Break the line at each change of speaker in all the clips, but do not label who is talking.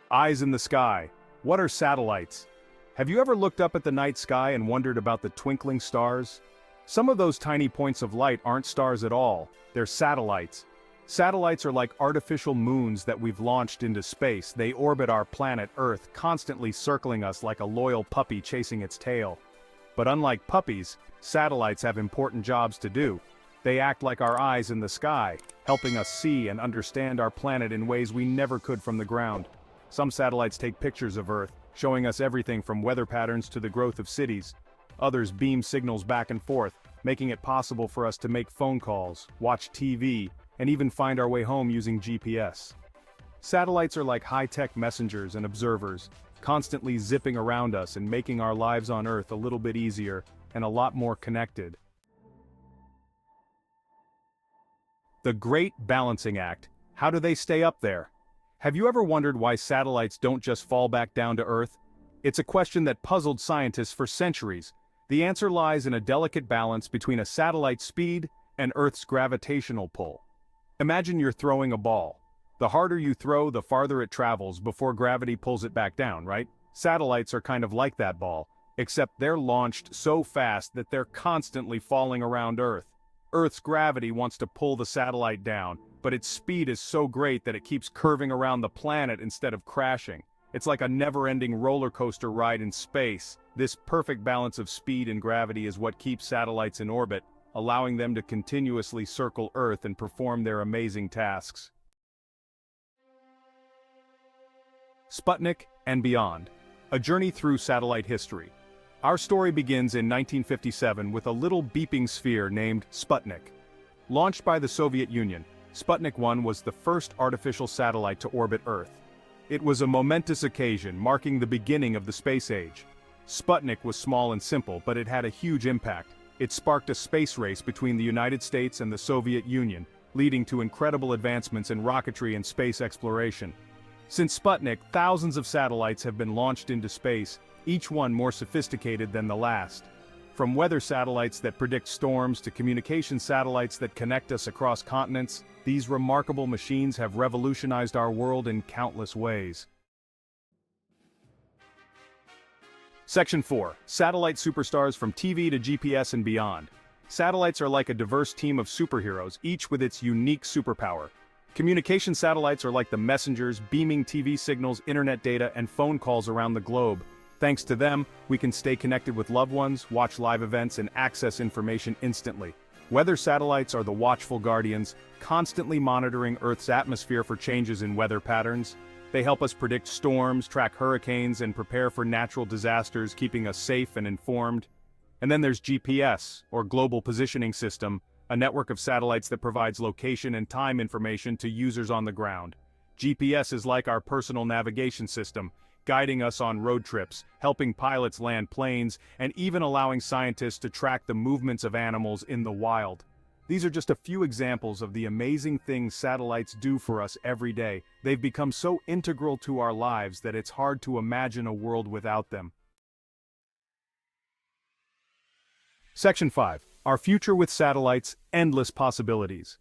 Eyes in the sky. What are satellites? Have you ever looked up at the night sky and wondered about the twinkling stars? Some of those tiny points of light aren't stars at all, they're satellites. Satellites are like artificial moons that we've launched into space. They orbit our planet Earth, constantly circling us like a loyal puppy chasing its tail. But unlike puppies, satellites have important jobs to do. They act like our eyes in the sky, helping us see and understand our planet in ways we never could from the ground. Some satellites take pictures of Earth, showing us everything from weather patterns to the growth of cities. Others beam signals back and forth, making it possible for us to make phone calls, watch TV, and even find our way home using GPS. Satellites are like high-tech messengers and observers, constantly zipping around us and making our lives on Earth a little bit easier and a lot more connected. The Great Balancing Act. How do they stay up there? Have you ever wondered why satellites don't just fall back down to Earth? It's a question that puzzled scientists for centuries. The answer lies in a delicate balance between a satellite's speed and Earth's gravitational pull. Imagine you're throwing a ball. The harder you throw, the farther it travels before gravity pulls it back down, right? Satellites are kind of like that ball, except they're launched so fast that they're constantly falling around Earth. Earth's gravity wants to pull the satellite down, but its speed is so great that it keeps curving around the planet instead of crashing. It's like a never-ending roller coaster ride in space. This perfect balance of speed and gravity is what keeps satellites in orbit, allowing them to continuously circle Earth and perform their amazing tasks. Sputnik and beyond. A journey through satellite history. Our story begins in 1957 with a little beeping sphere named Sputnik. Launched by the Soviet Union, Sputnik 1 was the first artificial satellite to orbit Earth. It was a momentous occasion marking the beginning of the space age. Sputnik was small and simple, but it had a huge impact. It sparked a space race between the United States and the Soviet Union, leading to incredible advancements in rocketry and space exploration. Since Sputnik, thousands of satellites have been launched into space, each one more sophisticated than the last. From weather satellites that predict storms to communication satellites that connect us across continents, these remarkable machines have revolutionized our world in countless ways. Section 4. Satellite superstars from TV to GPS and beyond. Satellites are like a diverse team of superheroes, each with its unique superpower. Communication satellites are like the messengers, beaming TV signals, internet data, and phone calls around the globe. Thanks to them, we can stay connected with loved ones, watch live events, and access information instantly. Weather satellites are the watchful guardians, constantly monitoring Earth's atmosphere for changes in weather patterns. They help us predict storms, track hurricanes, and prepare for natural disasters, keeping us safe and informed. And then there's GPS, or Global Positioning System, a network of satellites that provides location and time information to users on the ground. GPS is like our personal navigation system, guiding us on road trips, helping pilots land planes, and even allowing scientists to track the movements of animals in the wild. These are just a few examples of the amazing things satellites do for us every day. They've become so integral to our lives that it's hard to imagine a world without them. Section 5. Our future with satellites, endless possibilities.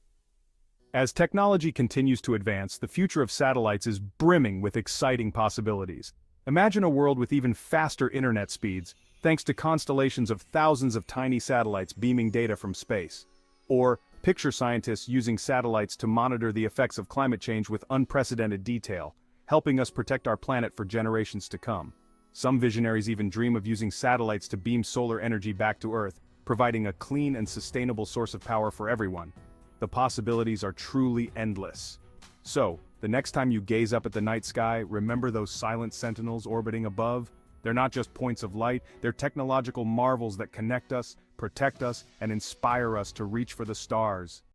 As technology continues to advance, the future of satellites is brimming with exciting possibilities. Imagine a world with even faster internet speeds, thanks to constellations of thousands of tiny satellites beaming data from space. Or, picture scientists using satellites to monitor the effects of climate change with unprecedented detail, helping us protect our planet for generations to come. Some visionaries even dream of using satellites to beam solar energy back to Earth, providing a clean and sustainable source of power for everyone. The possibilities are truly endless. So, the next time you gaze up at the night sky, remember those silent sentinels orbiting above? They're not just points of light, they're technological marvels that connect us, protect us, and inspire us to reach for the stars.